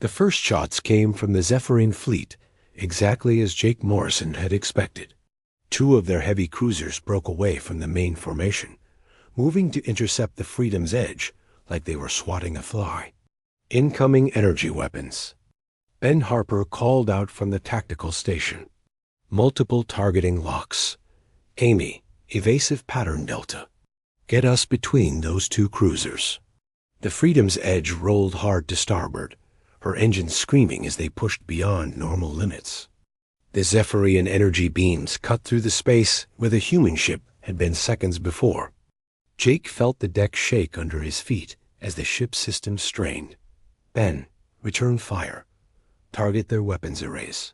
The first shots came from the Zephyrian fleet, exactly as Jake Morrison had expected. Two of their heavy cruisers broke away from the main formation, moving to intercept the Freedom's Edge like they were swatting a fly. Incoming energy weapons. Ben Harper called out from the tactical station. Multiple targeting locks. Amy, evasive pattern delta. Get us between those two cruisers. The Freedom's Edge rolled hard to starboard, her engines screaming as they pushed beyond normal limits. The Zephyrian energy beams cut through the space where the human ship had been seconds before. Jake felt the deck shake under his feet as the ship's systems strained. Ben, return fire. Target their weapons arrays.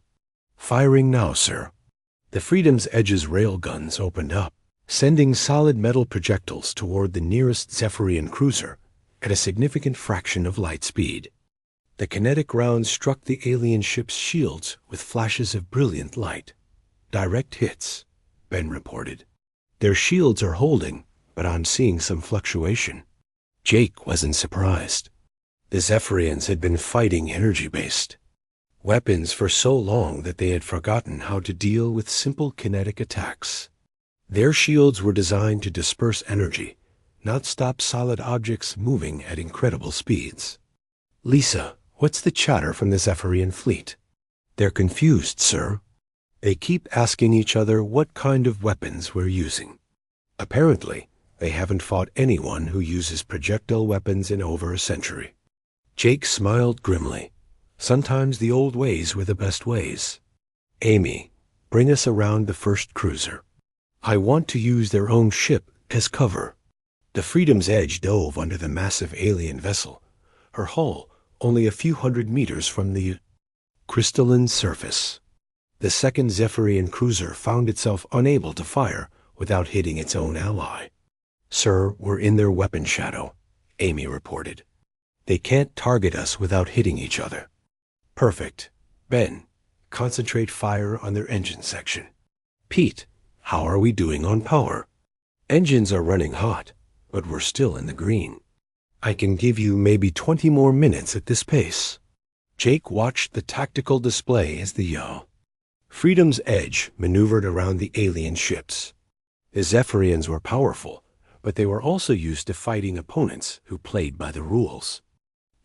Firing now, sir. The Freedom's Edge's railguns opened up, sending solid metal projectiles toward the nearest Zephyrian cruiser at a significant fraction of light speed. The kinetic rounds struck the alien ship's shields with flashes of brilliant light. Direct hits, Ben reported. Their shields are holding, but I'm seeing some fluctuation. Jake wasn't surprised. The Zephyrians had been fighting energy-based weapons for so long that they had forgotten how to deal with simple kinetic attacks. Their shields were designed to disperse energy, not stop solid objects moving at incredible speeds. Lisa, what's the chatter from the Zephyrian fleet? They're confused, sir. They keep asking each other what kind of weapons we're using. Apparently, they haven't fought anyone who uses projectile weapons in over a century. Jake smiled grimly. Sometimes the old ways were the best ways. Amy, bring us around the first cruiser. I want to use their own ship as cover. The Freedom's Edge dove under the massive alien vessel, her hull only a few hundred meters from the crystalline surface. The second Zephyrian cruiser found itself unable to fire without hitting its own ally. Sir, we're in their weapon shadow, Amy reported. They can't target us without hitting each other. Perfect. Ben, concentrate fire on their engine section. Pete, how are we doing on power? Engines are running hot, but we're still in the green. I can give you maybe 20 more minutes at this pace. Jake watched the tactical display as the Freedom's Edge maneuvered around the alien ships. The Zephyrians were powerful, but they were also used to fighting opponents who played by the rules.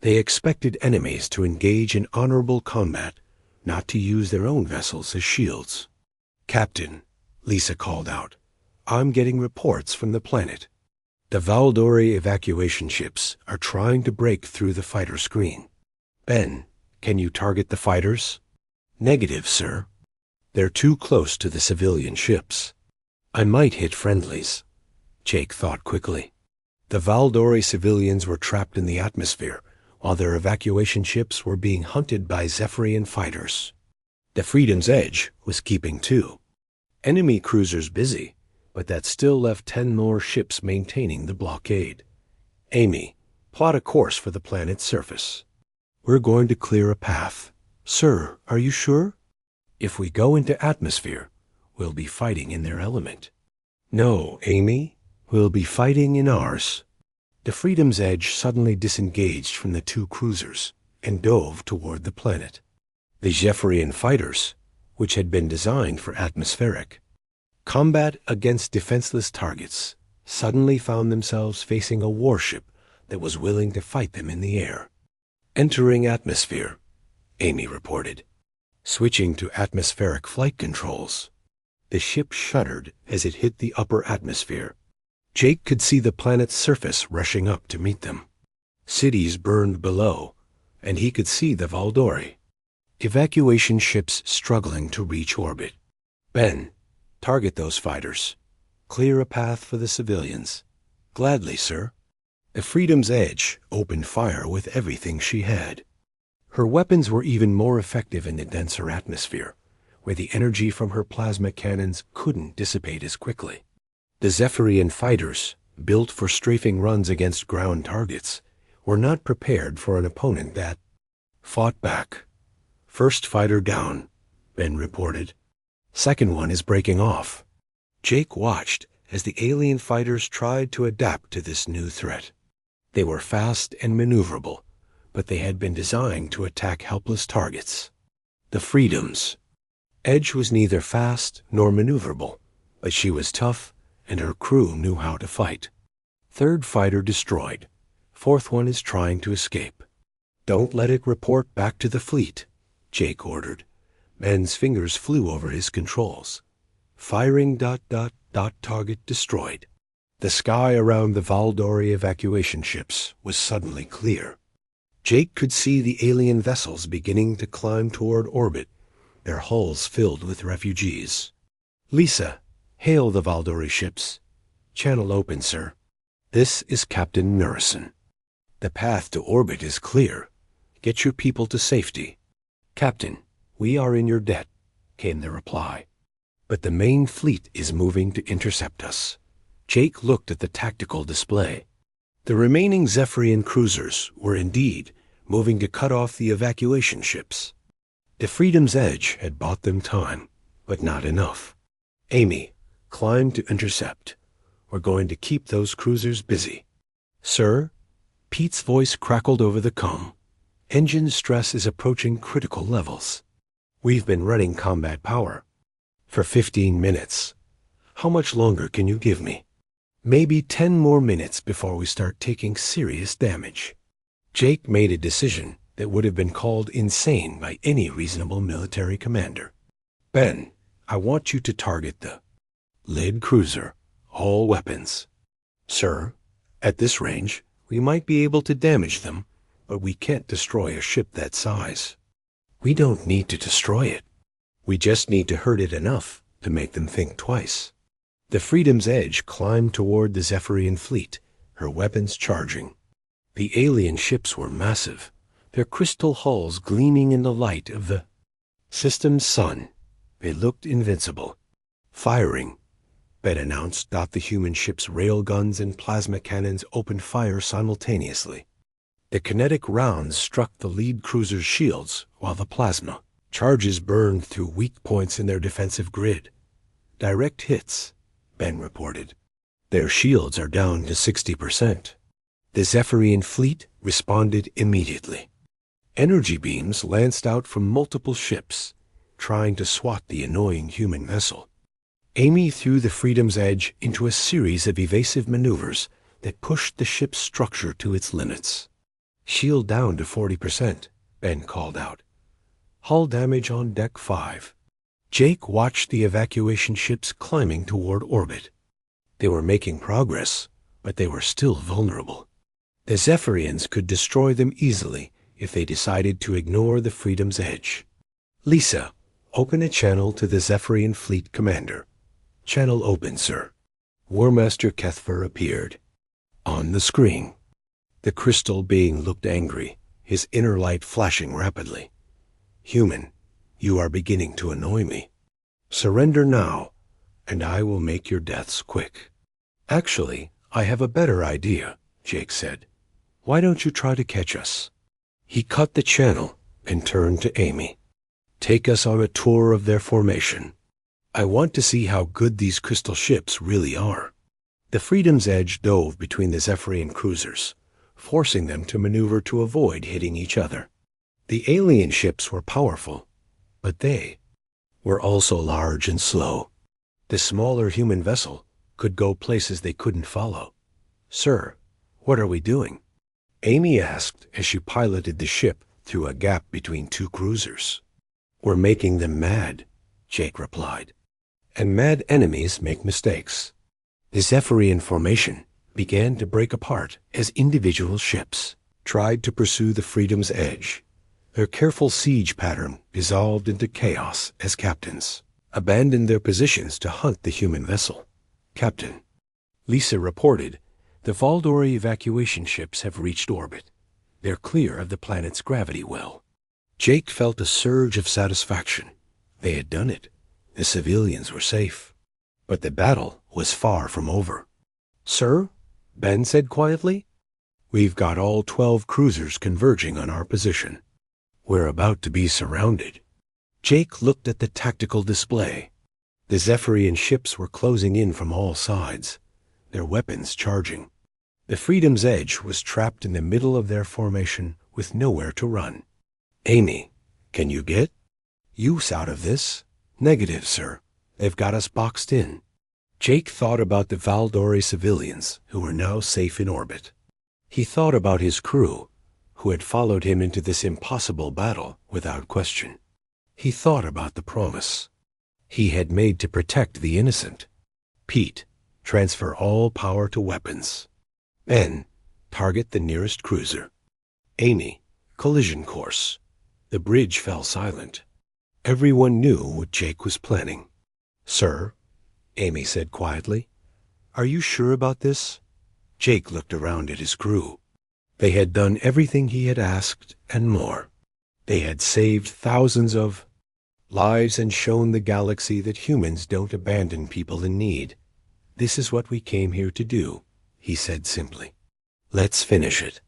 They expected enemies to engage in honorable combat, not to use their own vessels as shields. Captain, Lisa called out, I'm getting reports from the planet. The Valdori evacuation ships are trying to break through the fighter screen. Ben, can you target the fighters? Negative, sir. They're too close to the civilian ships. I might hit friendlies, Jake thought quickly. The Valdori civilians were trapped in the atmosphere, while their evacuation ships were being hunted by Zephyrian fighters. The Freedom's Edge was keeping two. Enemy cruisers busy, but that still left 10 more ships maintaining the blockade. Amy, plot a course for the planet's surface. We're going to clear a path. Sir, are you sure? If we go into atmosphere, we'll be fighting in their element. No, Amy, we'll be fighting in ours. The Freedom's Edge suddenly disengaged from the two cruisers and dove toward the planet. The Zephyrian fighters, which had been designed for atmospheric combat against defenseless targets, suddenly found themselves facing a warship that was willing to fight them in the air. Entering atmosphere, Amy reported. Switching to atmospheric flight controls. The ship shuddered as it hit the upper atmosphere. Jake could see the planet's surface rushing up to meet them. Cities burned below, and he could see the Valdori. Evacuation ships struggling to reach orbit. Ben, target those fighters. Clear a path for the civilians. Gladly, sir. The Freedom's Edge opened fire with everything she had. Her weapons were even more effective in the denser atmosphere, where the energy from her plasma cannons couldn't dissipate as quickly. The Zephyrian fighters, built for strafing runs against ground targets, were not prepared for an opponent that fought back. First fighter down, Ben reported. Second one is breaking off. Jake watched as the alien fighters tried to adapt to this new threat. They were fast and maneuverable, but they had been designed to attack helpless targets. The Freedom's Edge was neither fast nor maneuverable, but she was tough, and her crew knew how to fight. Third fighter destroyed. Fourth one is trying to escape. Don't let it report back to the fleet, Jake ordered. Ben's fingers flew over his controls. Firing ... target destroyed. The sky around the Valdori evacuation ships was suddenly clear. Jake could see the alien vessels beginning to climb toward orbit, their hulls filled with refugees. Lisa, hail the Valdori ships. Channel open, sir. This is Captain Narration. The path to orbit is clear. Get your people to safety. Captain, we are in your debt, came the reply. But the main fleet is moving to intercept us. Jake looked at the tactical display. The remaining Zephyrian cruisers were indeed moving to cut off the evacuation ships. The Freedom's Edge had bought them time, but not enough. Amy, climb to intercept. We're going to keep those cruisers busy. Sir? Pete's voice crackled over the comm. Engine stress is approaching critical levels. We've been running combat power for 15 minutes. How much longer can you give me? Maybe 10 more minutes before we start taking serious damage. Jake made a decision that would have been called insane by any reasonable military commander. Ben, I want you to target the lead cruiser, all weapons. Sir, at this range, we might be able to damage them, but we can't destroy a ship that size. We don't need to destroy it. We just need to hurt it enough to make them think twice. The Freedom's Edge climbed toward the Zephyrian fleet, her weapons charging. The alien ships were massive, their crystal hulls gleaming in the light of the system's sun. They looked invincible. Firing, Ben announced. The human ship's railguns and plasma cannons opened fire simultaneously. The kinetic rounds struck the lead cruiser's shields, while the plasma charges burned through weak points in their defensive grid. Direct hits, Ben reported. Their shields are down to 60%. The Zephyrian fleet responded immediately. Energy beams lanced out from multiple ships, trying to swat the annoying human vessel. Amy threw the Freedom's Edge into a series of evasive maneuvers that pushed the ship's structure to its limits. Shield down to 40%, Ben called out. Hull damage on Deck 5. Jake watched the evacuation ships climbing toward orbit. They were making progress, but they were still vulnerable. The Zephyrians could destroy them easily if they decided to ignore the Freedom's Edge. Lisa, open a channel to the Zephyrian fleet commander. Channel open, sir. War Master Kethfer appeared. On the screen. The crystal being looked angry, his inner light flashing rapidly. Human, you are beginning to annoy me. Surrender now, and I will make your deaths quick. Actually, I have a better idea, Jake said. Why don't you try to catch us? He cut the channel and turned to Amy. Take us on a tour of their formation. I want to see how good these crystal ships really are. The Freedom's Edge dove between the Zephyrian cruisers, forcing them to maneuver to avoid hitting each other. The alien ships were powerful, but they were also large and slow. The smaller human vessel could go places they couldn't follow. Sir, what are we doing? Amy asked as she piloted the ship through a gap between two cruisers. We're making them mad, Jake replied. And mad enemies make mistakes. The Zephyrian formation began to break apart as individual ships tried to pursue the Freedom's Edge. Their careful siege pattern dissolved into chaos as captains abandoned their positions to hunt the human vessel. Captain, Lisa reported, the Valdori evacuation ships have reached orbit. They're clear of the planet's gravity well. Jake felt a surge of satisfaction. They had done it. The civilians were safe. But the battle was far from over. Sir, Ben said quietly, we've got all 12 cruisers converging on our position. We're about to be surrounded. Jake looked at the tactical display. The Zephyrian ships were closing in from all sides, their weapons charging. The Freedom's Edge was trapped in the middle of their formation with nowhere to run. Amy, can you get use out of this? Negative, sir. They've got us boxed in. Jake thought about the Valdori civilians who were now safe in orbit. He thought about his crew, who had followed him into this impossible battle without question. He thought about the promise he had made to protect the innocent. Pete, transfer all power to weapons. Ben, target the nearest cruiser. Amy, collision course. The bridge fell silent. Everyone knew what Jake was planning. Sir, Amy said quietly, are you sure about this? Jake looked around at his crew. They had done everything he had asked and more. They had saved thousands of lives and shown the galaxy that humans don't abandon people in need. This is what we came here to do, he said simply. Let's finish it.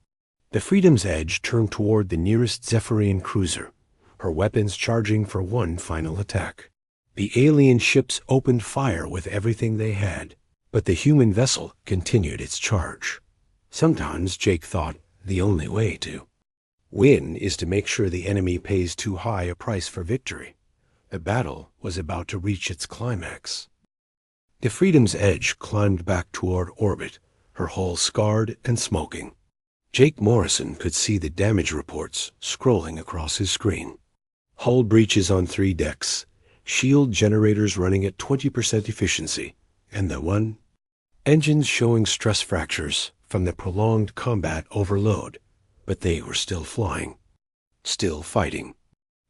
The Freedom's Edge turned toward the nearest Zephyrian cruiser, her weapons charging for one final attack. The alien ships opened fire with everything they had, but the human vessel continued its charge. Sometimes Jake thought the only way to win is to make sure the enemy pays too high a price for victory. The battle was about to reach its climax. The Freedom's Edge climbed back toward orbit, her hull scarred and smoking. Jake Morrison could see the damage reports scrolling across his screen. Hull breaches on 3 decks, shield generators running at 20% efficiency, and engines showing stress fractures from the prolonged combat overload, but they were still flying, still fighting.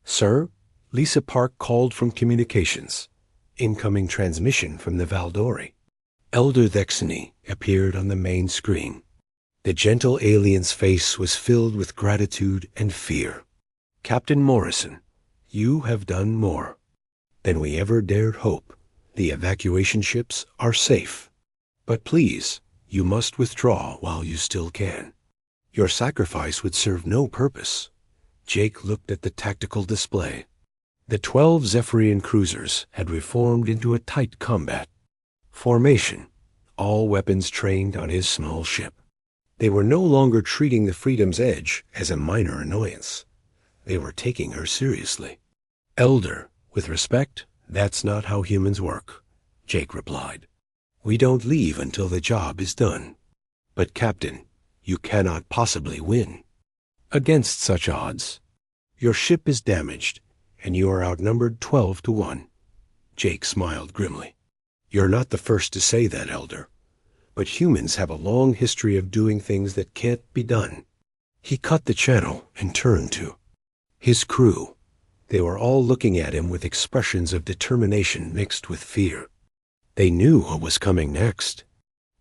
Sir, Lisa Park called from communications. Incoming transmission from the Valdori. Elder Thexany appeared on the main screen. The gentle alien's face was filled with gratitude and fear. Captain Morrison, you have done more than we ever dared hope. The evacuation ships are safe. But please, you must withdraw while you still can. Your sacrifice would serve no purpose. Jake looked at the tactical display. The 12 Zephyrian cruisers had reformed into a tight combat formation, all weapons trained on his small ship. They were no longer treating the Freedom's Edge as a minor annoyance. They were taking her seriously. Elder, with respect, that's not how humans work, Jake replied. We don't leave until the job is done. But Captain, you cannot possibly win against such odds. Your ship is damaged, and you are outnumbered 12-1. Jake smiled grimly. You're not the first to say that, Elder. But humans have a long history of doing things that can't be done. He cut the channel and turned to his crew. They were all looking at him with expressions of determination mixed with fear. They knew what was coming next.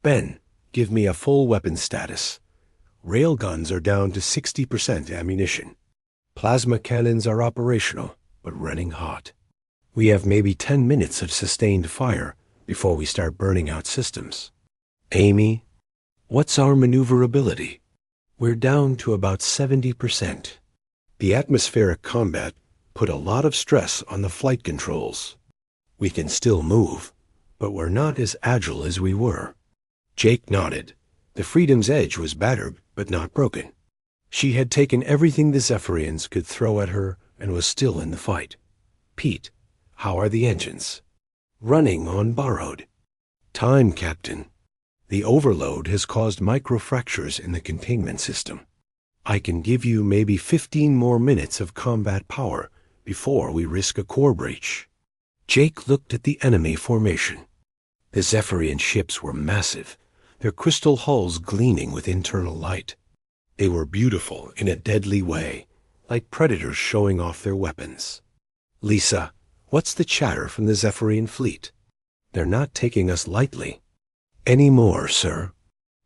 Ben, give me a full weapon status. Railguns are down to 60% ammunition. Plasma cannons are operational, but running hot. We have maybe 10 minutes of sustained fire before we start burning out systems. Amy, what's our maneuverability? We're down to about 70%. The atmospheric combat put a lot of stress on the flight controls. We can still move, but we're not as agile as we were. Jake nodded. The Freedom's Edge was battered, but not broken. She had taken everything the Zephyrians could throw at her and was still in the fight. Pete, how are the engines? Running on borrowed time, Captain. The overload has caused microfractures in the containment system. I can give you maybe 15 more minutes of combat power before we risk a core breach. Jake looked at the enemy formation. The Zephyrian ships were massive, their crystal hulls gleaming with internal light. They were beautiful in a deadly way, like predators showing off their weapons. Lisa, what's the chatter from the Zephyrian fleet? They're not taking us lightly. Any more, sir.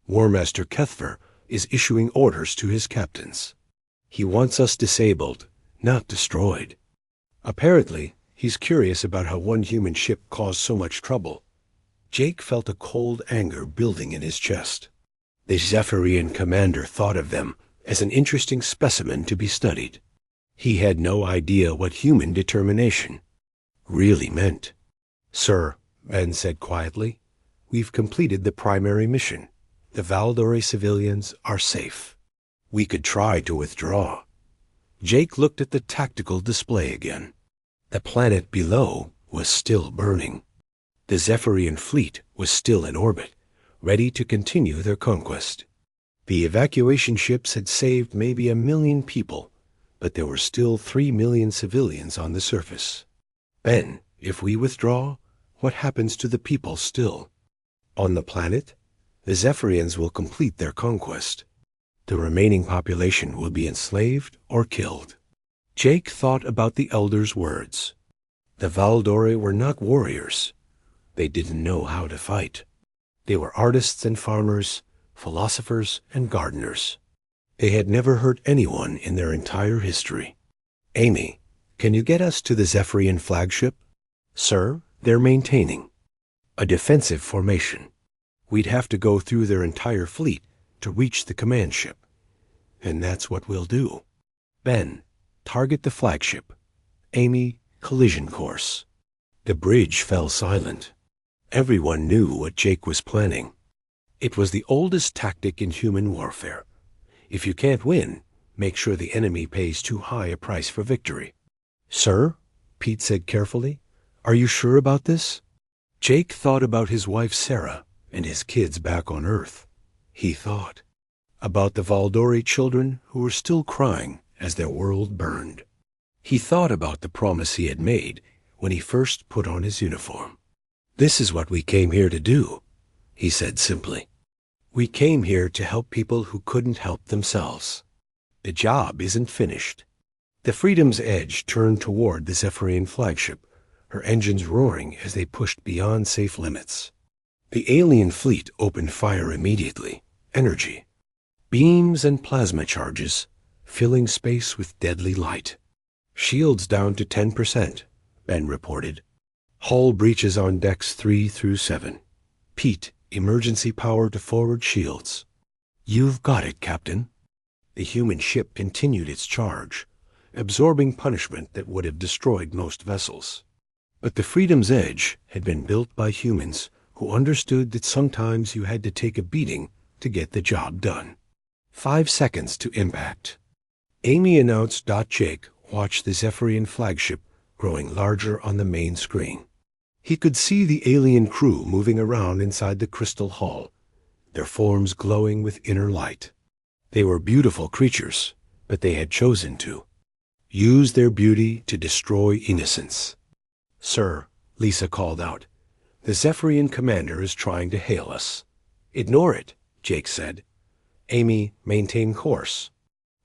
War Master Kethver is issuing orders to his captains. He wants us disabled, not destroyed. Apparently, he's curious about how one human ship caused so much trouble. Jake felt a cold anger building in his chest. The Zephyrian commander thought of them as an interesting specimen to be studied. He had no idea what human determination really meant. Sir, Ben said quietly, we've completed the primary mission. The Valdori civilians are safe. We could try to withdraw. Jake looked at the tactical display again. The planet below was still burning. The Zephyrian fleet was still in orbit, ready to continue their conquest. The evacuation ships had saved maybe 1 million people, but there were still 3 million civilians on the surface. Ben, if we withdraw, what happens to the people still? On the planet, the Zephyrians will complete their conquest. The remaining population will be enslaved or killed. Jake thought about the elders' words. The Valdori were not warriors. They didn't know how to fight. They were artists and farmers, philosophers and gardeners. They had never hurt anyone in their entire history. Amy, can you get us to the Zephyrian flagship? Sir, they're maintaining a defensive formation. We'd have to go through their entire fleet to reach the command ship. And that's what we'll do. Ben, target the flagship. Amy, collision course. The bridge fell silent. Everyone knew what Jake was planning. It was the oldest tactic in human warfare. If you can't win, make sure the enemy pays too high a price for victory. Sir, Pete said carefully, are you sure about this? Jake thought about his wife Sarah and his kids back on Earth. He thought about the Valdori children who were still crying as their world burned. He thought about the promise he had made when he first put on his uniform. This is what we came here to do, he said simply. We came here to help people who couldn't help themselves. The job isn't finished. The Freedom's Edge turned toward the Zephyrian flagship, her engines roaring as they pushed beyond safe limits. The alien fleet opened fire immediately. Energy, beams and plasma charges, filling space with deadly light. Shields down to 10%, Ben reported. Hull breaches on decks 3 through 7. Pete, emergency power to forward shields. You've got it, Captain. The human ship continued its charge, absorbing punishment that would have destroyed most vessels. But the Freedom's Edge had been built by humans who understood that sometimes you had to take a beating to get the job done. 5 seconds to impact. Amy announced. Jake watched the Zephyrian flagship growing larger on the main screen. He could see the alien crew moving around inside the crystal hull, their forms glowing with inner light. They were beautiful creatures, but they had chosen to use their beauty to destroy innocence. Sir, Lisa called out, the Zephyrian commander is trying to hail us. Ignore it, Jake said. Amy, maintain course.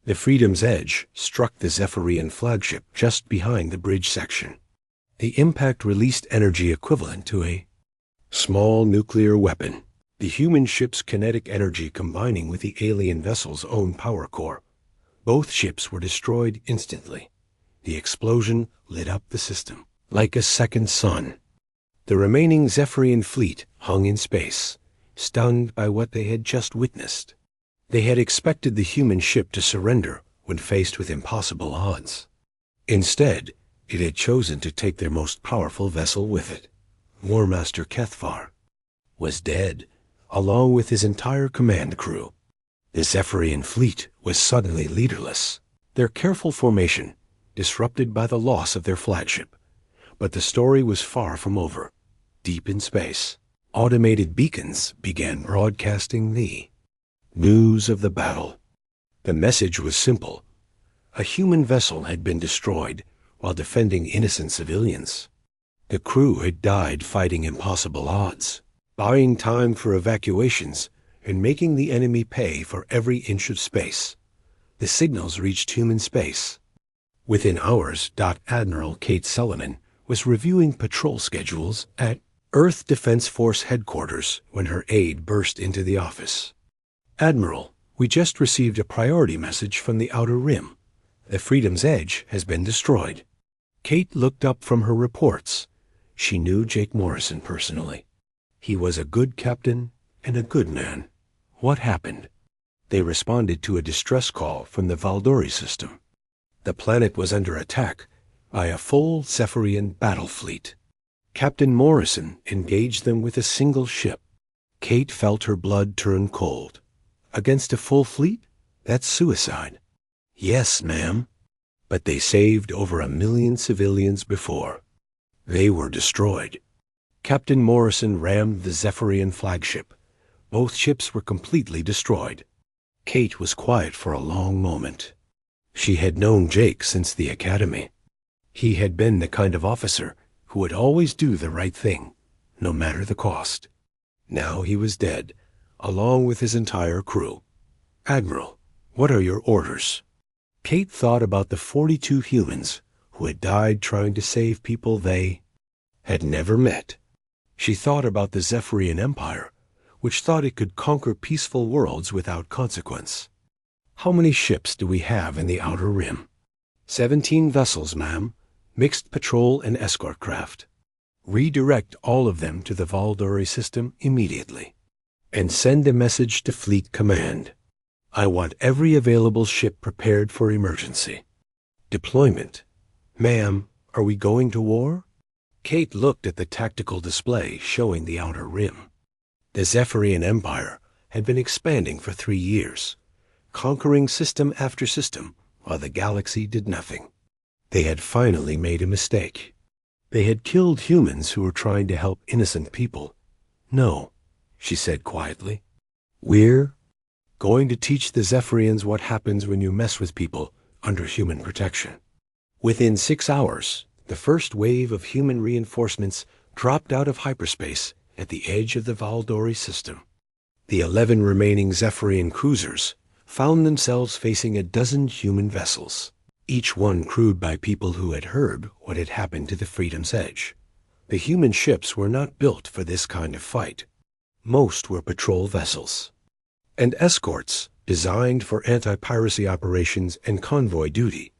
The Freedom's Edge struck the Zephyrian flagship just behind the bridge section. The impact released energy equivalent to a small nuclear weapon, the human ship's kinetic energy combining with the alien vessel's own power core. Both ships were destroyed instantly. The explosion lit up the system like a second sun. The remaining Zephyrian fleet hung in space, stunned by what they had just witnessed. They had expected the human ship to surrender when faced with impossible odds. Instead, it had chosen to take their most powerful vessel with it. War Master Kethvar was dead, along with his entire command crew. The Zephyrian fleet was suddenly leaderless, their careful formation disrupted by the loss of their flagship. But the story was far from over. Deep in space, automated beacons began broadcasting the news of the battle. The message was simple. A human vessel had been destroyed while defending innocent civilians. The crew had died fighting impossible odds, buying time for evacuations and making the enemy pay for every inch of space. The signals reached human space. Within hours, Admiral Kate Sullivan was reviewing patrol schedules at Earth Defense Force headquarters when her aide burst into the office. Admiral, we just received a priority message from the Outer Rim. The Freedom's Edge has been destroyed. Kate looked up from her reports. She knew Jake Morrison personally. He was a good captain and a good man. What happened? They responded to a distress call from the Valdori system. The planet was under attack by a full Zephyrian battle fleet. Captain Morrison engaged them with a single ship. Kate felt her blood turn cold. Against a full fleet? That's suicide. Yes, ma'am. But they saved over 1 million civilians before. They were destroyed. Captain Morrison rammed the Zephyrian flagship. Both ships were completely destroyed. Kate was quiet for a long moment. She had known Jake since the academy. He had been the kind of officer who would always do the right thing, no matter the cost. Now he was dead, along with his entire crew. Admiral, what are your orders? Kate thought about the 42 humans who had died trying to save people they had never met. She thought about the Zephyrian Empire, which thought it could conquer peaceful worlds without consequence. How many ships do we have in the Outer Rim? 17 vessels, ma'am, mixed patrol and escort craft. Redirect all of them to the Valdori system immediately. And send a message to Fleet Command. I want every available ship prepared for emergency. Deployment. Ma'am, are we going to war? Kate looked at the tactical display showing the Outer Rim. The Zephyrian Empire had been expanding for 3 years, conquering system after system while the galaxy did nothing. They had finally made a mistake. They had killed humans who were trying to help innocent people. No, she said quietly. We're going to teach the Zephyrians what happens when you mess with people under human protection. Within 6 hours, the first wave of human reinforcements dropped out of hyperspace at the edge of the Valdori system. The 11 remaining Zephyrian cruisers found themselves facing a dozen human vessels, each one crewed by people who had heard what had happened to the Freedom's Edge. The human ships were not built for this kind of fight. Most were patrol vessels and escorts designed for anti-piracy operations and convoy duty,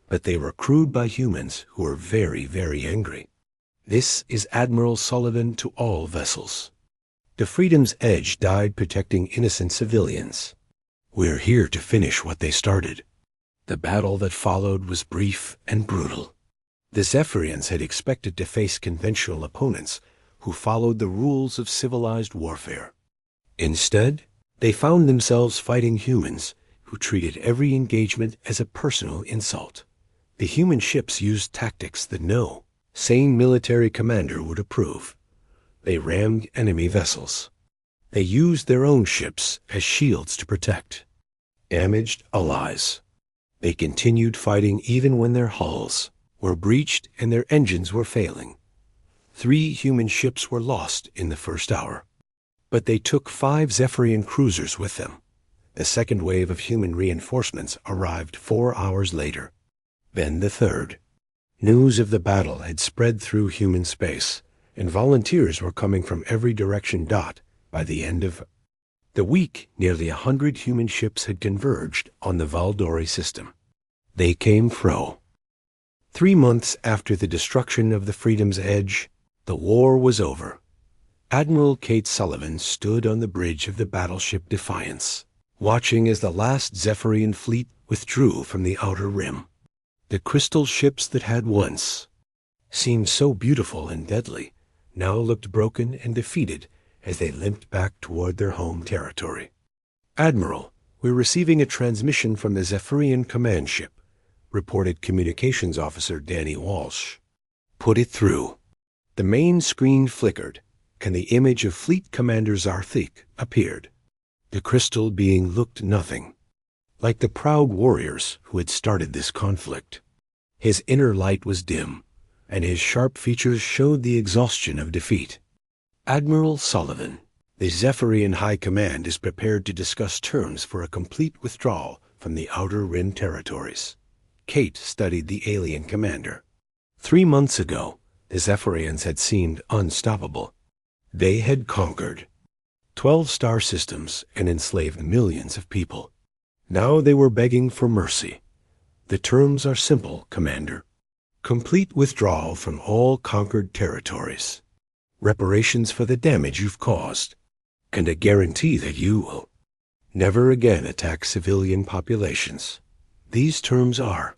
but they were crewed by humans who were very, very angry. This is Admiral Sullivan to all vessels. The Freedom's Edge died protecting innocent civilians. We're here to finish what they started. The battle that followed was brief and brutal. The Zephyrians had expected to face conventional opponents who followed the rules of civilized warfare. Instead, they found themselves fighting humans who treated every engagement as a personal insult. The human ships used tactics that no sane military commander would approve. They rammed enemy vessels. They used their own ships as shields to protect damaged allies. They continued fighting even when their hulls were breached and their engines were failing. 3 human ships were lost in the first hour, but they took 5 Zephyrian cruisers with them. The second wave of human reinforcements arrived 4 hours later. Then the third. News of the battle had spread through human space, and volunteers were coming from every direction. By the end of the week, nearly 100 human ships had converged on the Valdori system. They came fro. 3 months after the destruction of the Freedom's Edge, the war was over. Admiral Kate Sullivan stood on the bridge of the battleship Defiance, watching as the last Zephyrian fleet withdrew from the Outer Rim. The crystal ships that had once seemed so beautiful and deadly now looked broken and defeated as they limped back toward their home territory. Admiral, we're receiving a transmission from the Zephyrian command ship, reported Communications Officer Danny Walsh. Put it through. The main screen flickered, and the image of Fleet Commander Zarthik appeared. The crystal being looked nothing like the proud warriors who had started this conflict. His inner light was dim, and his sharp features showed the exhaustion of defeat. Admiral Sullivan, the Zephyrian High Command is prepared to discuss terms for a complete withdrawal from the Outer Rim territories. Kate studied the alien commander. 3 months ago, the Zephyrians had seemed unstoppable. They had conquered 12 star systems and enslaved millions of people. Now they were begging for mercy. The terms are simple, Commander. Complete withdrawal from all conquered territories, reparations for the damage you've caused, and a guarantee that you will never again attack civilian populations. These terms are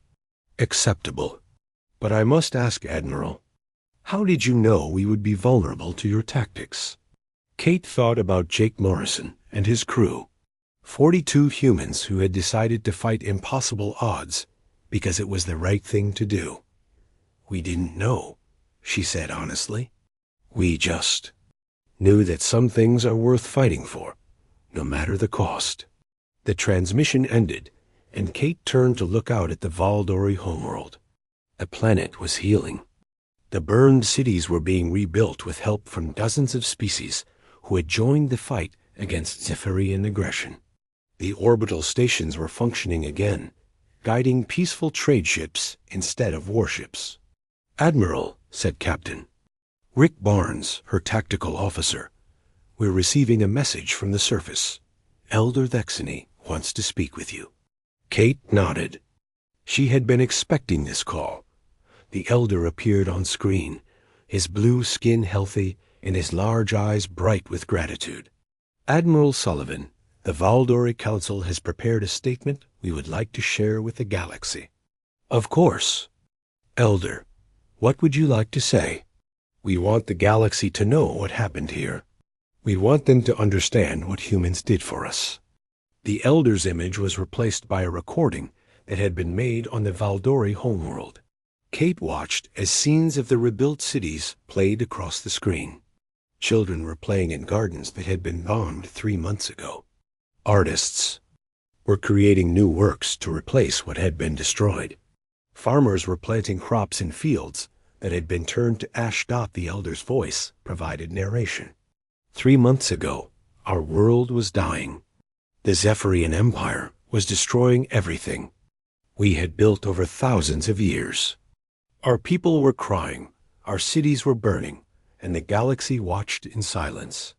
acceptable. But I must ask, Admiral, how did you know we would be vulnerable to your tactics? Kate thought about Jake Morrison and his crew. 42 humans who had decided to fight impossible odds because it was the right thing to do. "We didn't know," she said honestly. "We just knew that some things are worth fighting for, no matter the cost." The transmission ended, and Kate turned to look out at the Valdori homeworld. The planet was healing. The burned cities were being rebuilt with help from dozens of species who had joined the fight against Zephyrian aggression. The orbital stations were functioning again, guiding peaceful trade ships instead of warships. "Admiral," said Captain Rick Barnes, her tactical officer, "we're receiving a message from the surface. Elder Thexany wants to speak with you." Kate nodded. She had been expecting this call. The Elder appeared on screen, his blue skin healthy and his large eyes bright with gratitude. "Admiral Sullivan, the Valdori Council has prepared a statement we would like to share with the galaxy." "Of course. Elder, what would you like to say?" "We want the galaxy to know what happened here. We want them to understand what humans did for us." The Elder's image was replaced by a recording that had been made on the Valdori homeworld. Kate watched as scenes of the rebuilt cities played across the screen. Children were playing in gardens that had been bombed 3 months ago. Artists were creating new works to replace what had been destroyed. Farmers were planting crops in fields that had been turned to ash. The Elder's voice provided narration. 3 months ago, our world was dying. The Zephyrian Empire was destroying everything we had built over thousands of years. Our people were crying, our cities were burning, and the galaxy watched in silence.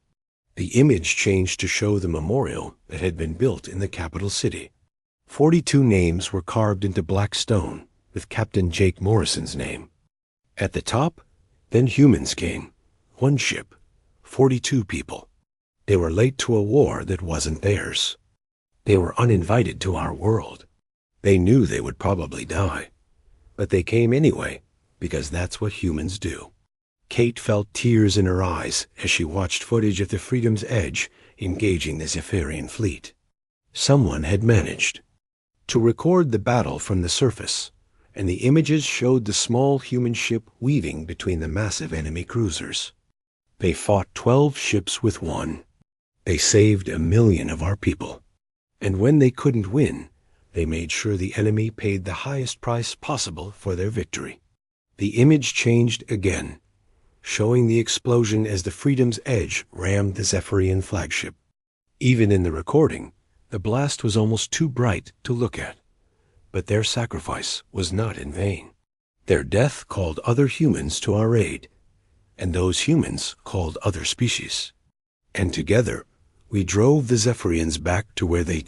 The image changed to show the memorial that had been built in the capital city. 42 names were carved into black stone with Captain Jake Morrison's name. At the top, then humans came. 1 ship, 42 people. They were late to a war that wasn't theirs. They were uninvited to our world. They knew they would probably die. But they came anyway, because that's what humans do. Kate felt tears in her eyes as she watched footage of the Freedom's Edge engaging the Zephyrian fleet. Someone had managed to record the battle from the surface, and the images showed the small human ship weaving between the massive enemy cruisers. They fought 12 ships with 1. They saved 1 million of our people. And when they couldn't win, they made sure the enemy paid the highest price possible for their victory. The image changed again, showing the explosion as the Freedom's Edge rammed the Zephyrian flagship. Even in the recording, the blast was almost too bright to look at. But their sacrifice was not in vain. Their death called other humans to our aid, and those humans called other species. And together, we drove the Zephyrians back to where they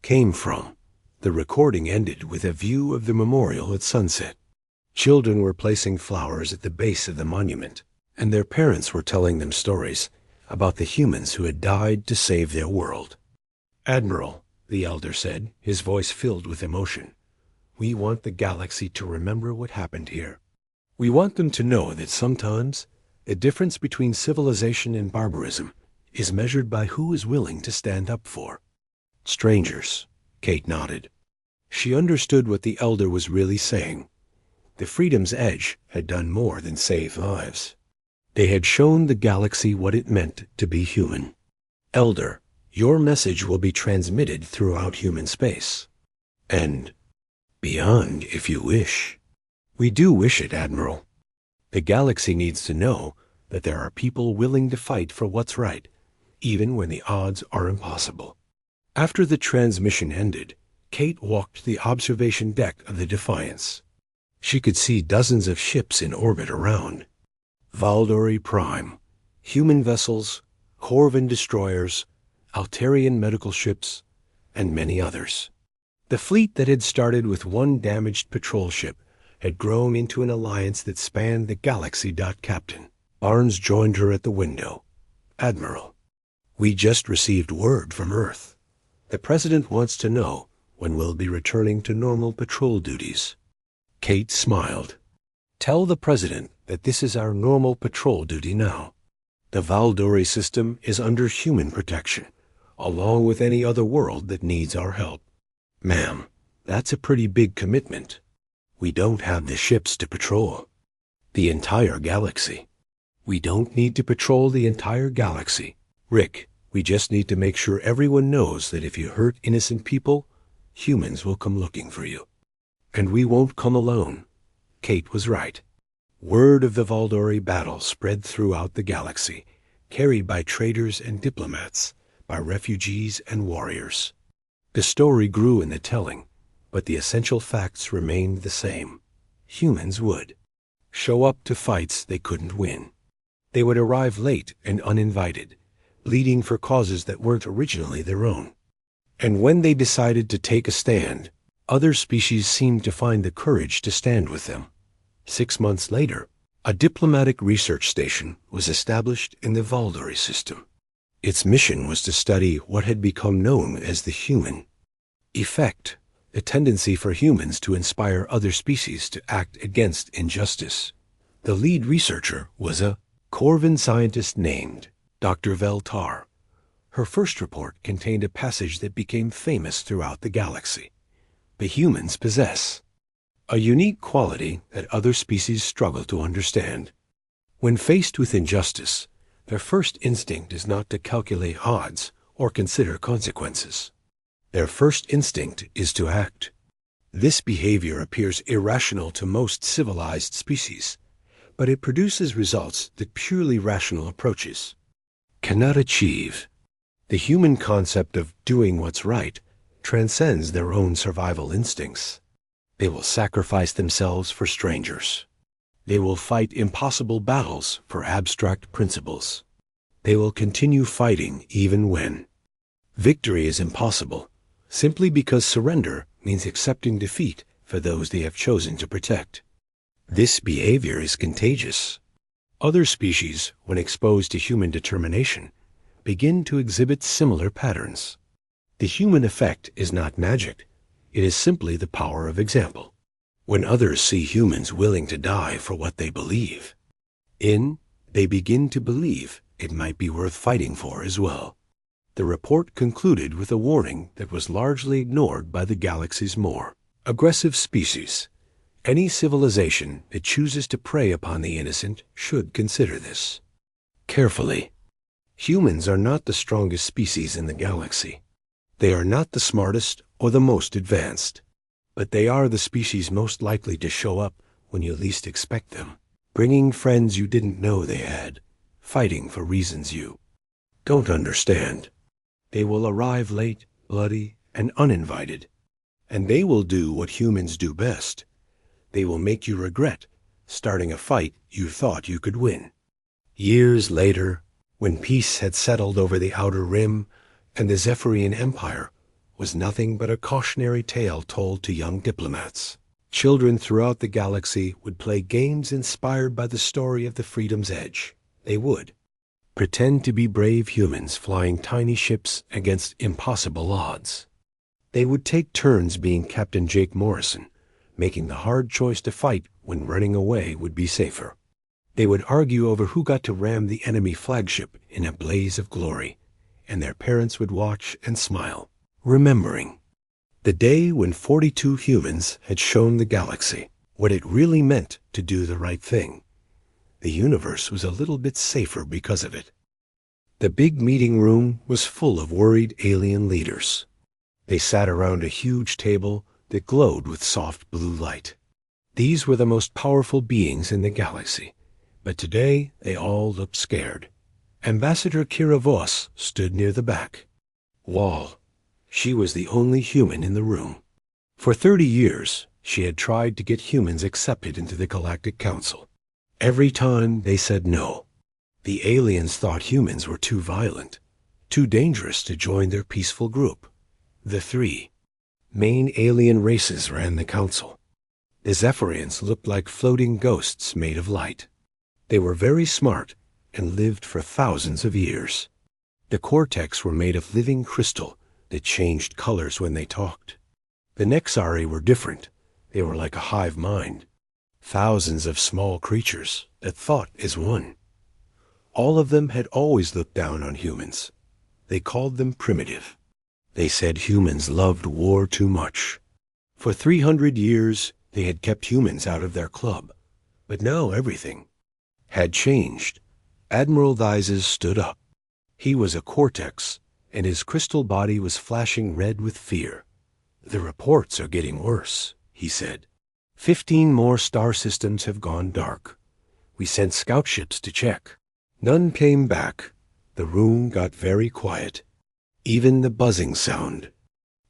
came from. The recording ended with a view of the memorial at sunset. Children were placing flowers at the base of the monument, and their parents were telling them stories about the humans who had died to save their world. "Admiral," the Elder said, his voice filled with emotion, "we want the galaxy to remember what happened here. We want them to know that sometimes the difference between civilization and barbarism is measured by who is willing to stand up for strangers." Kate nodded. She understood what the Elder was really saying. The Freedom's Edge had done more than save lives. They had shown the galaxy what it meant to be human. "Elder, your message will be transmitted throughout human space. And beyond, if you wish." "We do wish it, Admiral. The galaxy needs to know that there are people willing to fight for what's right, even when the odds are impossible." After the transmission ended, Kate walked the observation deck of the Defiance. She could see dozens of ships in orbit around. Valdori Prime, human vessels, Corvin destroyers, Altarian medical ships, and many others. The fleet that had started with 1 damaged patrol ship had grown into an alliance that spanned the galaxy. Captain Barnes joined her at the window. "Admiral, we just received word from Earth. The President wants to know when we'll be returning to normal patrol duties." Kate smiled. "Tell the President that this is our normal patrol duty now. The Valdori system is under human protection. along with any other world that needs our help. Ma'am, that's a pretty big commitment. We don't have the ships to patrol the entire galaxy. We don't need to patrol the entire galaxy. Rick, we just need to make sure everyone knows that if you hurt innocent people, humans will come looking for you. And we won't come alone. Kate was right. Word of the Valdori battle spread throughout the galaxy, carried by traders and diplomats, by refugees and warriors. The story grew in the telling, but the essential facts remained the same. Humans would show up to fights they couldn't win. They would arrive late and uninvited, bleeding for causes that weren't originally their own. And when they decided to take a stand, other species seemed to find the courage to stand with them. 6 months later, a diplomatic research station was established in the Valdori system. Its mission was to study what had become known as the human effect, a tendency for humans to inspire other species to act against injustice. The lead researcher was a Corvan scientist named Dr. Veltar. Her first report contained a passage that became famous throughout the galaxy. The humans possess a unique quality that other species struggle to understand. When faced with injustice, their first instinct is not to calculate odds or consider consequences. Their first instinct is to act. This behavior appears irrational to most civilized species, but it produces results that purely rational approaches cannot achieve. The human concept of doing what's right transcends their own survival instincts. They will sacrifice themselves for strangers. They will fight impossible battles for abstract principles. They will continue fighting even when victory is impossible, simply because surrender means accepting defeat for those they have chosen to protect. This behavior is contagious. Other species, when exposed to human determination, begin to exhibit similar patterns. The human effect is not magic. It is simply the power of example. When others see humans willing to die for what they believe in, they begin to believe it might be worth fighting for as well. The report concluded with a warning that was largely ignored by the galaxy's more aggressive species. Any civilization that chooses to prey upon the innocent should consider this carefully. Humans are not the strongest species in the galaxy. They are not the smartest or the most advanced, but they are the species most likely to show up when you least expect them, bringing friends you didn't know they had, fighting for reasons you don't understand. They will arrive late, bloody, and uninvited, and they will do what humans do best. They will make you regret starting a fight you thought you could win. Years later, when peace had settled over the Outer Rim and the Zephyrian Empire was nothing but a cautionary tale told to young diplomats, children throughout the galaxy would play games inspired by the story of the Freedom's Edge. They would pretend to be brave humans flying tiny ships against impossible odds. They would take turns being Captain Jake Morrison, making the hard choice to fight when running away would be safer. They would argue over who got to ram the enemy flagship in a blaze of glory, and their parents would watch and smile, remembering the day when 42 humans had shown the galaxy what it really meant to do the right thing. The universe was a little bit safer because of it. The big meeting room was full of worried alien leaders. They sat around a huge table that glowed with soft blue light. These were the most powerful beings in the galaxy, but today they all looked scared. Ambassador Kira Voss stood near the back wall. She was the only human in the room. For 30 years, she had tried to get humans accepted into the Galactic Council. Every time they said no. The aliens thought humans were too violent, too dangerous to join their peaceful group. The 3 main alien races ran the council. The Zephyrians looked like floating ghosts made of light. They were very smart and lived for thousands of years. The cortex were made of living crystal that changed colors when they talked. The Nexari were different. They were like a hive mind. Thousands of small creatures that thought as one. All of them had always looked down on humans. They called them primitive. They said humans loved war too much. For 300 years, they had kept humans out of their club. But now everything had changed. Admiral Theises stood up. He was a cortex, and his crystal body was flashing red with fear. "The reports are getting worse," he said. 15 more star systems have gone dark. We sent scout ships to check. None came back. The room got very quiet. Even the buzzing sound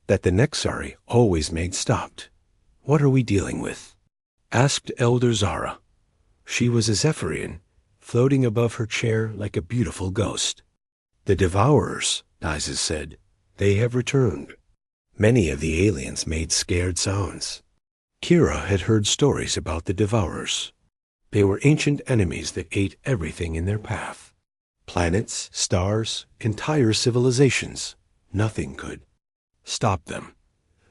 that the Nexari always made stopped. "What are we dealing with?" asked Elder Zara. She was a Zephyrian, floating above her chair like a beautiful ghost. "The Devourers," Theises said. "They have returned." Many of the aliens made scared sounds. Kira had heard stories about the Devourers. They were ancient enemies that ate everything in their path. Planets, stars, entire civilizations. Nothing could stop them.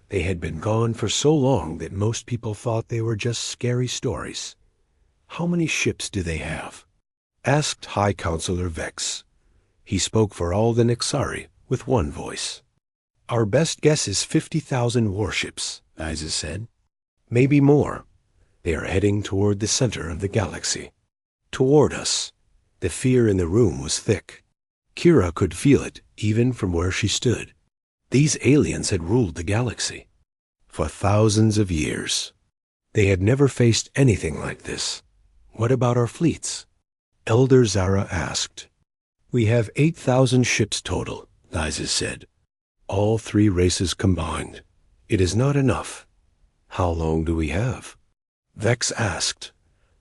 They had been gone for so long that most people thought they were just scary stories. "How many ships do they have?" asked High Counselor Vex. He spoke for all the Nexari with one voice. "Our best guess is 50,000 warships," Theises said. "Maybe more. They are heading toward the center of the galaxy. Toward us." The fear in the room was thick. Kira could feel it even from where she stood. These aliens had ruled the galaxy for thousands of years. They had never faced anything like this. "What about our fleets?" Elder Zara asked. "We have 8,000 ships total," Theises said. "All 3 races combined. It is not enough." "How long do we have?" Vex asked.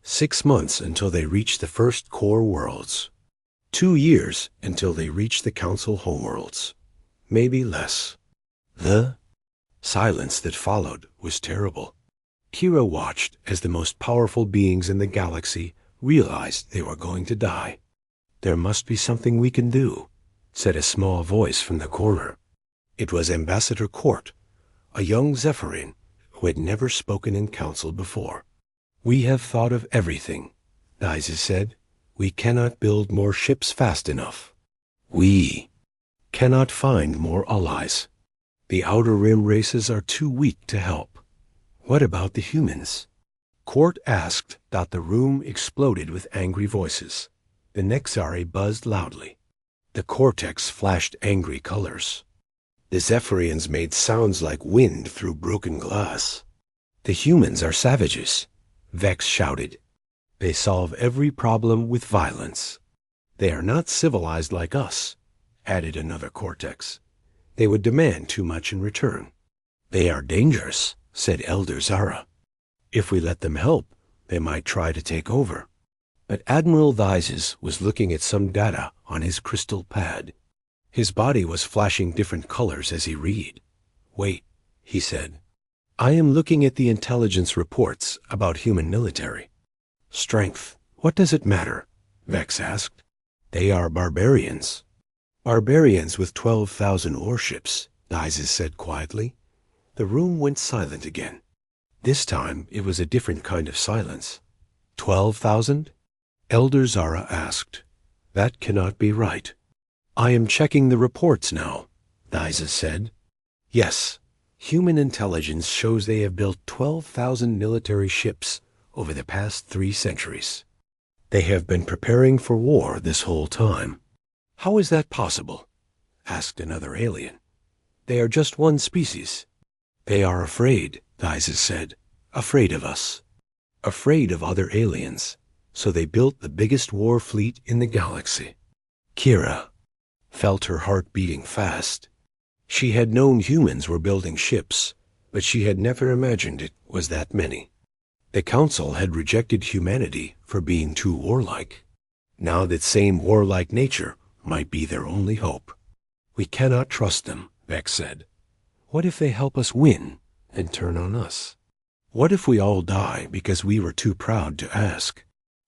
6 months until they reach the first core worlds. 2 years until they reach the council homeworlds. Maybe less. The silence that followed was terrible. Kira watched as the most powerful beings in the galaxy realized they were going to die. "There must be something we can do," said a small voice from the corner. It was Ambassador Court, a young Zephyrian who had never spoken in council before. "We have thought of everything," Theises said. "We cannot build more ships fast enough. We cannot find more allies. The Outer Rim races are too weak to help." "What about the humans?" Court asked. The room exploded with angry voices. The Nexari buzzed loudly. The cortex flashed angry colors. The Zephyrians made sounds like wind through broken glass. "The humans are savages," Vex shouted. "They solve every problem with violence." "They are not civilized like us," added another cortex. "They would demand too much in return." "They are dangerous," said Elder Zara. "If we let them help, they might try to take over." But Admiral Theises was looking at some data on his crystal pad. His body was flashing different colors as he read. "Wait," he said. "I am looking at the intelligence reports about human military." "Strength. What does it matter?" Vex asked. "They are barbarians." "Barbarians with 12,000 warships," Theises said quietly. The room went silent again. This time it was a different kind of silence. 12,000? Elder Zara asked. "That cannot be right." "I am checking the reports now," Theises said. "Yes, human intelligence shows they have built 12,000 military ships over the past 3 centuries. They have been preparing for war this whole time." "How is that possible?" asked another alien. "They are just one species." "They are afraid," Theises said. "Afraid of us. Afraid of other aliens. So they built the biggest war fleet in the galaxy." Kira felt her heart beating fast. She had known humans were building ships, but she had never imagined it was that many. The Council had rejected humanity for being too warlike. Now that same warlike nature might be their only hope. "We cannot trust them," Vex said. "What if they help us win and turn on us? What if we all die because we were too proud to ask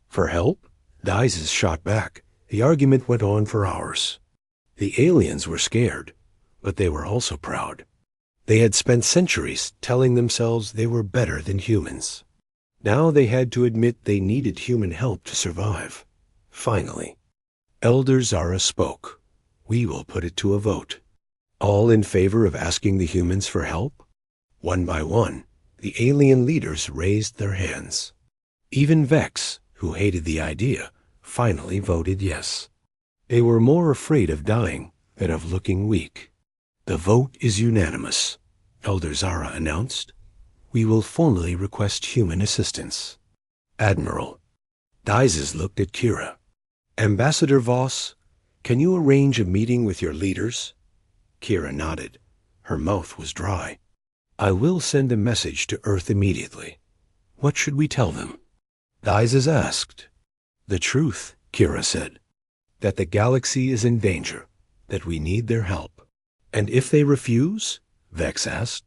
for help?" Theises shot back. The argument went on for hours. The aliens were scared, but they were also proud. They had spent centuries telling themselves they were better than humans. Now they had to admit they needed human help to survive. Finally, Elder Zara spoke. We will put it to a vote. All in favor of asking the humans for help? One by one, the alien leaders raised their hands. Even Vex, who hated the idea, finally voted yes. They were more afraid of dying than of looking weak. The vote is unanimous, Elder Zara announced. We will formally request human assistance. Admiral. Dizes looked at Kira. Ambassador Voss, can you arrange a meeting with your leaders? Kira nodded. Her mouth was dry. I will send a message to Earth immediately. What should we tell them? Dizes asked. The truth, Kira said. That the galaxy is in danger, that we need their help. And if they refuse? Vex asked.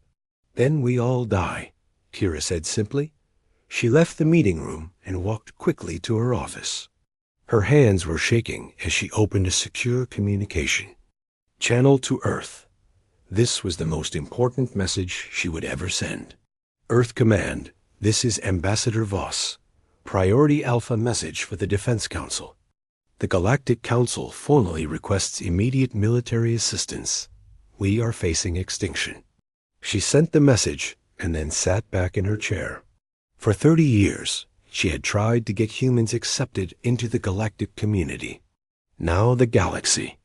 Then we all die, Kira said simply. She left the meeting room and walked quickly to her office. Her hands were shaking as she opened a secure communication. Channel to Earth. This was the most important message she would ever send. Earth Command, this is Ambassador Voss. Priority Alpha message for the Defense Council. The Galactic Council formally requests immediate military assistance. We are facing extinction. She sent the message and then sat back in her chair. For 30 years, she had tried to get humans accepted into the galactic community. Now the galaxy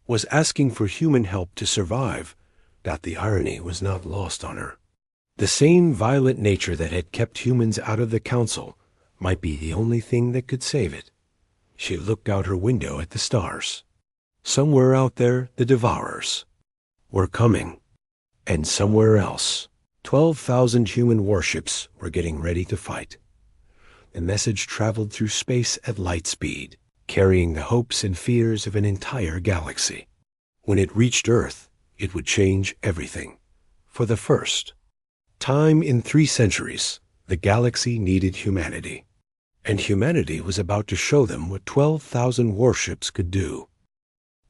was asking for human help to survive, that the irony was not lost on her. The same violent nature that had kept humans out of the council might be the only thing that could save it. She looked out her window at the stars. Somewhere out there, the Devourers were coming. And somewhere else, 12,000 human warships were getting ready to fight. The message traveled through space at light speed, carrying the hopes and fears of an entire galaxy. When it reached Earth, it would change everything. For the first time in 3 centuries, the galaxy needed humanity. And humanity was about to show them what 12,000 warships could do.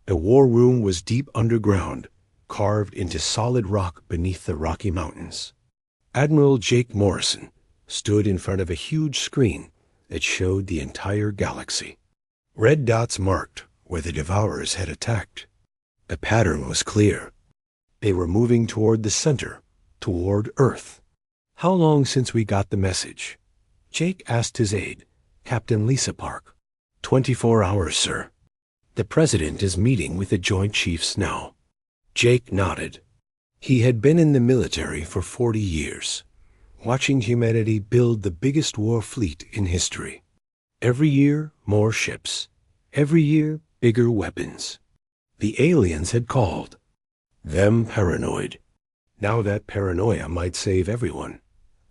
The war room was deep underground, carved into solid rock beneath the Rocky Mountains. Admiral Jake Morrison stood in front of a huge screen that showed the entire galaxy. Red dots marked where the Devourers had attacked. The pattern was clear. They were moving toward the center, toward Earth. How long since we got the message? Jake asked his aide, Captain Lisa Park. 24 hours, sir. The President is meeting with the Joint Chiefs now. Jake nodded. He had been in the military for 40 years, watching humanity build the biggest war fleet in history. Every year, more ships. Every year, bigger weapons. The aliens had called. Them paranoid. Now that paranoia might save everyone.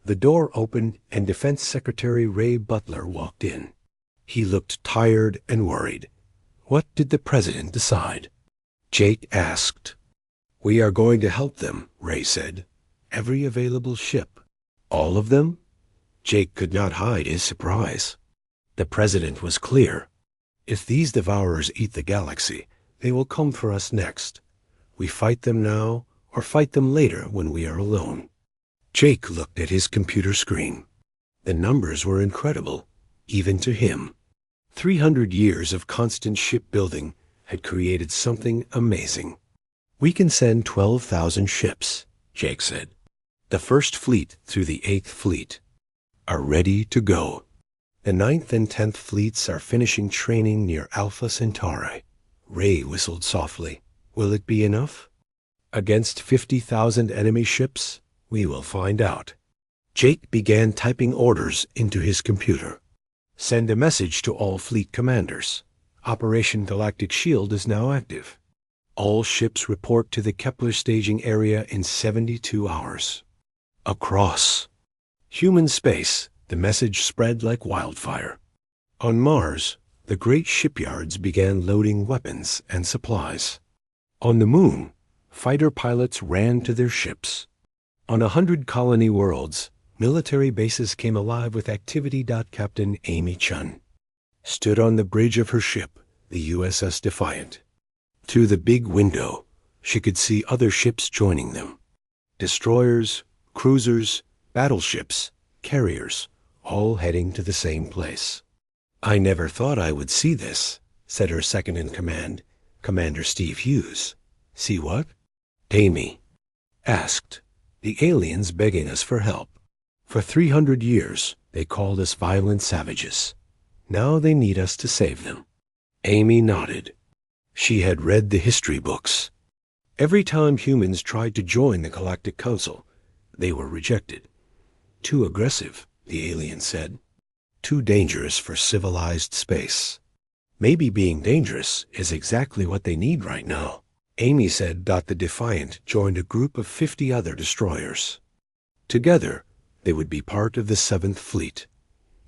The door opened and Defense Secretary Ray Butler walked in. He looked tired and worried. What did the President decide? Jake asked. We are going to help them, Ray said. Every available ship. All of them? Jake could not hide his surprise. The President was clear. If these Devourers eat the galaxy, they will come for us next. We fight them now or fight them later when we are alone. Jake looked at his computer screen. The numbers were incredible, even to him. 300 years of constant shipbuilding had created something amazing. We can send 12,000 ships, Jake said. The first fleet through the 8th Fleet are ready to go. The 9th and 10th Fleets are finishing training near Alpha Centauri. Ray whistled softly. Will it be enough? Against 50,000 enemy ships? We will find out. Jake began typing orders into his computer. Send a message to all fleet commanders. Operation Galactic Shield is now active. All ships report to the Kepler staging area in 72 hours. Across human space, the message spread like wildfire. On Mars, the great shipyards began loading weapons and supplies. On the Moon, fighter pilots ran to their ships. On 100 colony worlds, military bases came alive with activity. Captain Amy Chun stood on the bridge of her ship, the USS Defiant. Through the big window, she could see other ships joining them. Destroyers, cruisers, battleships, carriers, all heading to the same place. I never thought I would see this, said her second-in-command, Commander Steve Hughes. See what? Amy asked. The aliens begging us for help. For 300 years, they called us violent savages. Now they need us to save them. Amy nodded. She had read the history books. Every time humans tried to join the Galactic Council, they were rejected. Too aggressive, the alien said. Too dangerous for civilized space. Maybe being dangerous is exactly what they need right now. Amy said. The Defiant joined a group of 50 other destroyers. Together, they would be part of the 7th Fleet.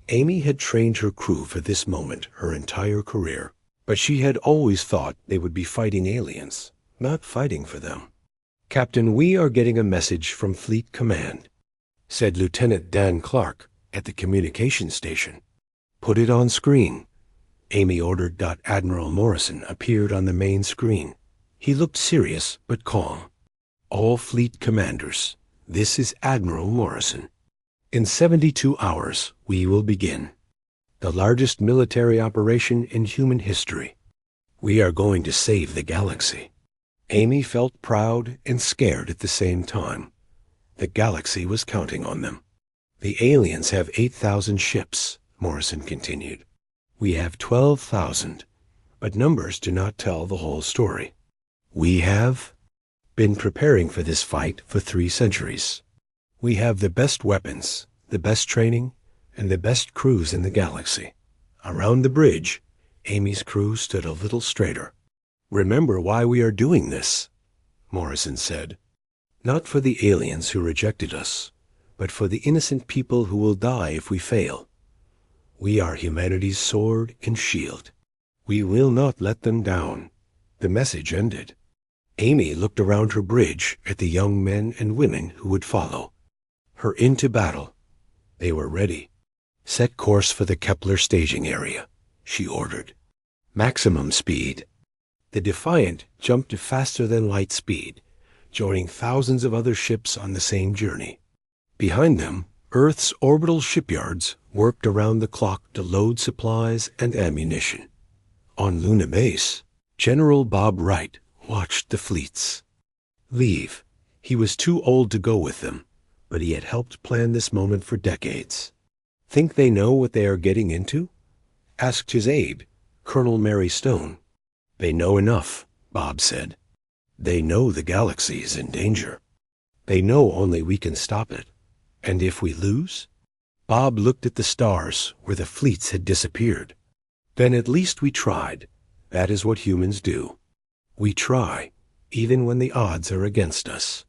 Amy had trained her crew for this moment her entire career, but she had always thought they would be fighting aliens, not fighting for them. Captain, we are getting a message from Fleet Command, said Lieutenant Dan Clark at the communication station. Put it on screen. Amy ordered. Admiral Morrison appeared on the main screen. He looked serious but calm. All fleet commanders, this is Admiral Morrison. In 72 hours, we will begin. The largest military operation in human history. We are going to save the galaxy. Amy felt proud and scared at the same time. The galaxy was counting on them. The aliens have 8,000 ships, Morrison continued. We have 12,000, but numbers do not tell the whole story. We have been preparing for this fight for 3 centuries. We have the best weapons, the best training, and the best crews in the galaxy. Around the bridge, Amy's crew stood a little straighter. Remember why we are doing this, Morrison said. Not for the aliens who rejected us, but for the innocent people who will die if we fail. We are humanity's sword and shield. We will not let them down. The message ended. Amy looked around her bridge at the young men and women who would follow. Her into battle. They were ready. Set course for the Kepler staging area, she ordered. Maximum speed. The Defiant jumped to faster-than-light speed, joining thousands of other ships on the same journey. Behind them, Earth's orbital shipyards worked around the clock to load supplies and ammunition. On Luna Base, General Bob Wright watched the fleets leave. He was too old to go with them, but he had helped plan this moment for decades. Think they know what they are getting into? Asked his aide, Colonel Mary Stone. They know enough, Bob said. They know the galaxy is in danger. They know only we can stop it. And if we lose? Bob looked at the stars where the fleets had disappeared. Then at least we tried. That is what humans do. We try, even when the odds are against us.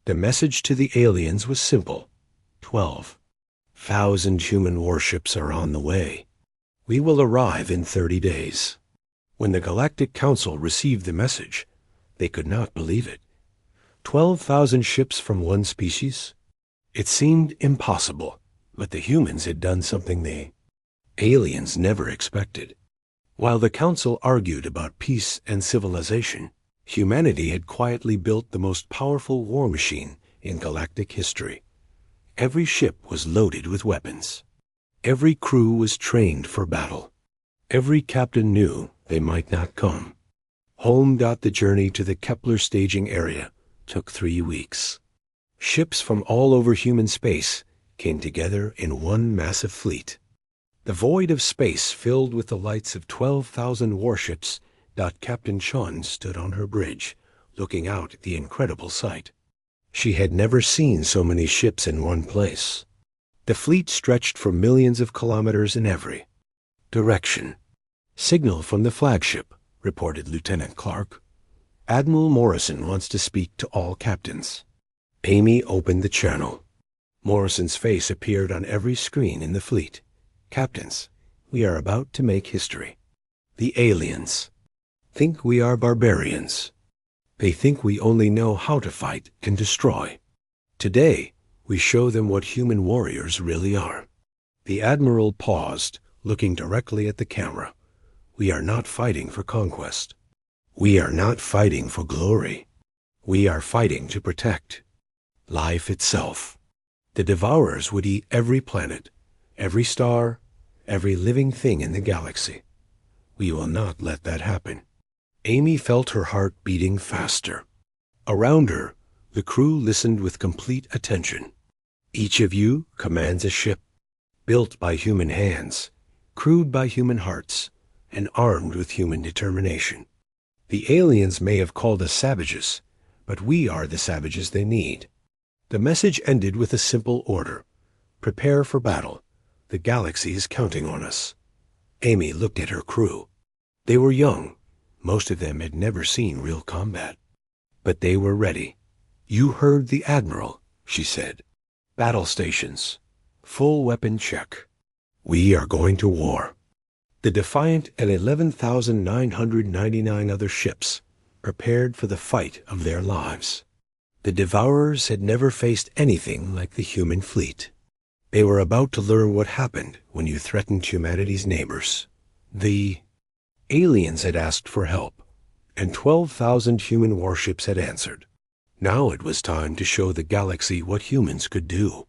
The message to the aliens was simple. 12,000 human warships are on the way. We will arrive in 30 days. When the Galactic Council received the message, they could not believe it. 12,000 ships from one species? It seemed impossible, but the humans had done something the aliens never expected. While the Council argued about peace and civilization, humanity had quietly built the most powerful war machine in galactic history. Every ship was loaded with weapons. Every crew was trained for battle. Every captain knew they might not come. Home. The journey to the Kepler staging area took 3 weeks. Ships from all over human space came together in one massive fleet. The void of space filled with the lights of 12,000 warships. Captain Chun stood on her bridge, looking out at the incredible sight. She had never seen so many ships in one place. The fleet stretched for millions of kilometers in every direction. Signal from the flagship, reported Lieutenant Clark. Admiral Morrison wants to speak to all captains. Amy opened the channel. Morrison's face appeared on every screen in the fleet. Captains, we are about to make history. The aliens think we are barbarians. They think we only know how to fight and destroy. Today, we show them what human warriors really are. The Admiral paused, looking directly at the camera. We are not fighting for conquest. We are not fighting for glory. We are fighting to protect life itself. The Devourers would eat every planet, every star, every living thing in the galaxy. We will not let that happen. Amy felt her heart beating faster. Around her, the crew listened with complete attention. Each of you commands a ship, built by human hands, crewed by human hearts, and armed with human determination. The aliens may have called us savages, but we are the savages they need. The message ended with a simple order. Prepare for battle. The galaxy is counting on us. Amy looked at her crew. They were young. Most of them had never seen real combat. But they were ready. You heard the Admiral, she said. Battle stations. Full weapon check. We are going to war. The Defiant and 11,999 other ships prepared for the fight of their lives. The Devourers had never faced anything like the human fleet. They were about to learn what happened when you threatened humanity's neighbors. The aliens had asked for help, and 12,000 human warships had answered. Now it was time to show the galaxy what humans could do.